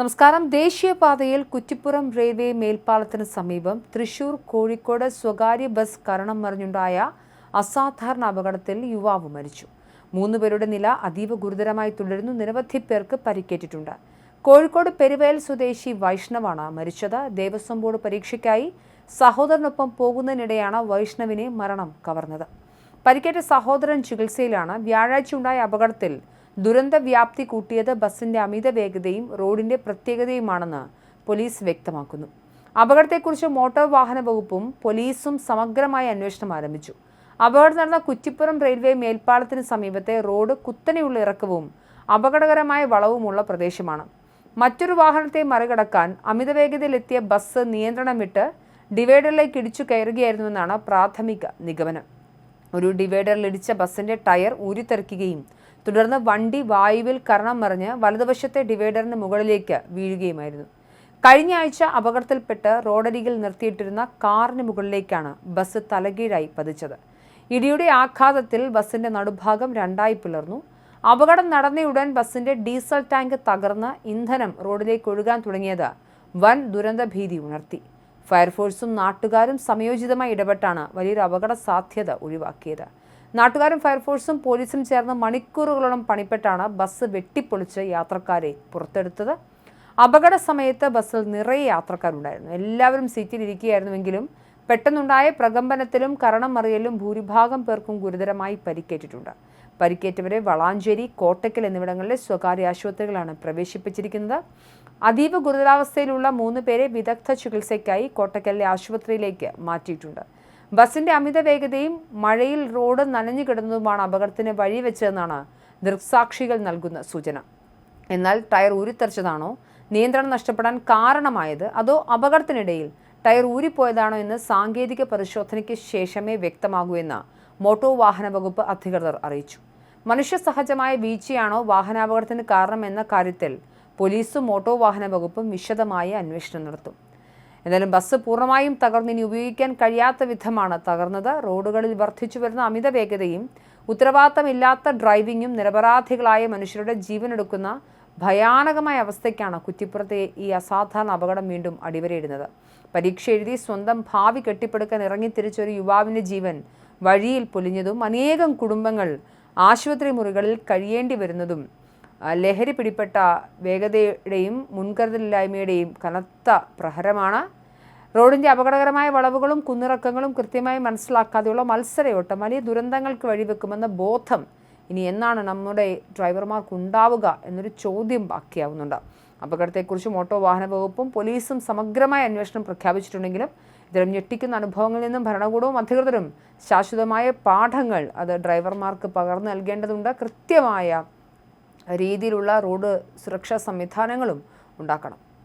നമസ്കാരം. ദേശീയപാതയിൽ കുറ്റിപ്പുറം റെയിൽവേ മേൽപ്പാലത്തിന് സമീപം തൃശൂർ കോഴിക്കോട് സ്വകാര്യ ബസ് കരണം മറിഞ്ഞുണ്ടായ അസാധാരണ അപകടത്തിൽ യുവാവ് മരിച്ചു. 3 പേരുടെ നില അതീവ ഗുരുതരമായി തുടരുന്നു. നിരവധി പേർക്ക് പരിക്കേറ്റിട്ടുണ്ട്. കോഴിക്കോട് പെരുവയൽ സ്വദേശി വൈഷ്ണവാണ് മരിച്ചത്. ദേവസ്വം ബോർഡ് പരീക്ഷയ്ക്കായി സഹോദരനൊപ്പം പോകുന്നതിനിടെയാണ് വൈഷ്ണവിനെ മരണം കവർന്നത്. പരിക്കേറ്റ സഹോദരൻ ചികിത്സയിലാണ്. വ്യാഴാഴ്ച ഉണ്ടായ അപകടത്തിൽ ദുരന്ത വ്യാപ്തി കൂട്ടിയത് ബസിന്റെ അമിത വേഗതയും റോഡിന്റെ പ്രത്യേകതയുമാണെന്ന് പോലീസ് വ്യക്തമാക്കുന്നു. അപകടത്തെക്കുറിച്ച് മോട്ടോർ വാഹന വകുപ്പും പോലീസും സമഗ്രമായ അന്വേഷണം ആരംഭിച്ചു. അപകടം നടന്ന കുറ്റിപ്പുറം റെയിൽവേ മേൽപ്പാലത്തിന് സമീപത്തെ റോഡ് കുത്തനെയുള്ള ഇറക്കവും അപകടകരമായ വളവുമുള്ള പ്രദേശമാണ്. മറ്റൊരു വാഹനത്തെ മറികടക്കാൻ അമിത വേഗതയിലെത്തിയ ബസ് നിയന്ത്രണം വിട്ട് ഡിവൈഡറിലേക്ക് ഇടിച്ചു കയറുകയായിരുന്നുവെന്നാണ് പ്രാഥമിക നിഗമനം. ഒരു ഡിവൈഡറിലിടിച്ച ബസിന്റെ ടയർ ഊരിത്തെറിക്കുകയും തുടർന്ന് വണ്ടി വായുവിൽ കരണം മറിഞ്ഞ് വലതുവശത്തെ ഡിവൈഡറിന് മുകളിലേക്ക് വീഴുകയുമായിരുന്നു. കഴിഞ്ഞ ആഴ്ച അപകടത്തിൽപ്പെട്ട് റോഡരികിൽ നിർത്തിയിട്ടിരുന്ന കാറിന് മുകളിലേക്കാണ് ബസ് തലകീഴായി പതിച്ചത്. ഇടിയുടെ ആഘാതത്തിൽ ബസിന്റെ നടുഭാഗം രണ്ടായി പിളർന്നു. അപകടം നടന്നയുടൻ ബസിന്റെ ഡീസൽ ടാങ്ക് തകർന്ന് ഇന്ധനം റോഡിലേക്ക് ഒഴുകാൻ തുടങ്ങിയത് വൻ ദുരന്ത ഭീതി ഉണർത്തി. ഫയർഫോഴ്സും നാട്ടുകാരും സംയോജിതമായി ഇടപെട്ടാണ് വലിയൊരു അപകട സാധ്യത ഒഴിവാക്കിയത്. നാട്ടുകാരും ഫയർഫോഴ്സും പോലീസും ചേർന്ന് മണിക്കൂറുകളോളം പണിപ്പെട്ടാണ് ബസ് വെട്ടിപ്പൊളിച്ച് യാത്രക്കാരെ പുറത്തെടുത്തത്. അപകട സമയത്ത് ബസ്സിൽ നിറയെ യാത്രക്കാരുണ്ടായിരുന്നു. എല്ലാവരും സീറ്റിൽ ഇരിക്കുകയായിരുന്നുവെങ്കിലും പെട്ടെന്നുണ്ടായ പ്രകമ്പനത്തിലും കരണം മറിയലും ഭൂരിഭാഗം പേർക്കും ഗുരുതരമായി പരിക്കേറ്റിട്ടുണ്ട്. പരിക്കേറ്റവരെ വളാഞ്ചേരി, കോട്ടക്കൽ എന്നിവിടങ്ങളിലെ സ്വകാര്യ ആശുപത്രികളാണ് പ്രവേശിപ്പിച്ചിരിക്കുന്നത്. അതീവ ഗുരുതരാവസ്ഥയിലുള്ള 3 പേരെ വിദഗ്ധ ചികിത്സയ്ക്കായി കോട്ടക്കലിലെ ആശുപത്രിയിലേക്ക് മാറ്റിയിട്ടുണ്ട്. ബസിന്റെ അമിത വേഗതയും മഴയിൽ റോഡ് നനഞ്ഞു കിടന്നതുമാണ് അപകടത്തിന് വഴിവെച്ചതെന്നാണ് ദൃക്സാക്ഷികൾ നൽകുന്ന സൂചന. എന്നാൽ ടയർ ഊരിത്തെറിച്ചതാണോ നിയന്ത്രണം നഷ്ടപ്പെടാൻ കാരണമായത്, അതോ അപകടത്തിനിടയിൽ ടയർ ഊരിപ്പോയതാണോ എന്ന് സാങ്കേതിക പരിശോധനയ്ക്ക് ശേഷമേ വ്യക്തമാകൂ എന്ന് മോട്ടോർ വാഹന വകുപ്പ് അധികൃതർ അറിയിച്ചു. മനുഷ്യ സഹജമായ വീഴ്ചയാണോ വാഹനാപകടത്തിന് കാരണം എന്ന കാര്യത്തിൽ പോലീസും മോട്ടോർ വാഹന വകുപ്പും വിശദമായ അന്വേഷണം നടത്തും. എന്നാലും ബസ് പൂർണ്ണമായും തകർന്ന് ഇനി ഉപയോഗിക്കാൻ കഴിയാത്ത വിധമാണ് തകർന്നത്. റോഡുകളിൽ വർദ്ധിച്ചു വരുന്ന അമിത വേഗതയും ഉത്തരവാദിത്തമില്ലാത്ത ഡ്രൈവിംഗും നിരപരാധികളായ മനുഷ്യരുടെ ജീവനെടുക്കുന്ന ഭയാനകമായ അവസ്ഥയ്ക്കാണ് കുറ്റിപ്പുറത്തെ ഈ അസാധാരണ അപകടം വീണ്ടും അടിവരയിടുന്നത്. പരീക്ഷ എഴുതി സ്വന്തം ഭാവി കെട്ടിപ്പടുക്കാൻ ഇറങ്ങിത്തിരിച്ചൊരു യുവാവിൻ്റെ ജീവൻ വഴിയിൽ പൊലിഞ്ഞതും അനേകം കുടുംബങ്ങൾ ആശുപത്രി മുറികളിൽ കഴിയേണ്ടി വരുന്നതും ലഹരി പിടിപ്പെട്ട വേഗതയുടെയും മുൻകരുതലില്ലായ്മയുടെയും കനത്ത പ്രഹരമാണ്. റോഡിൻ്റെ അപകടകരമായ വളവുകളും കുന്നിറക്കങ്ങളും കൃത്യമായി മനസ്സിലാക്കാതെയുള്ള മത്സരയോട്ടം വലിയ ദുരന്തങ്ങൾക്ക് വഴിവെക്കുമെന്ന ബോധം ഇനി എന്നാണ് നമ്മുടെ ഡ്രൈവർമാർക്കുണ്ടാവുക എന്നൊരു ചോദ്യം ബാക്കിയാവുന്നുണ്ട്. അപകടത്തെക്കുറിച്ച് മോട്ടോർ വാഹന വകുപ്പും പോലീസും സമഗ്രമായ അന്വേഷണം പ്രഖ്യാപിച്ചിട്ടുണ്ടെങ്കിലും ഇത്തരം ഞെട്ടിക്കുന്ന അനുഭവങ്ങളിൽ നിന്നും ഭരണകൂടവും അധികൃതരും ശാശ്വതമായ പാഠങ്ങൾ അത് ഡ്രൈവർമാർക്ക് പകർന്നു നൽകേണ്ടതുണ്ട്. കൃത്യമായ രീതിയിലുള്ള റോഡ് സുരക്ഷാ സംവിധാനങ്ങളും ഉണ്ടാക്കണം.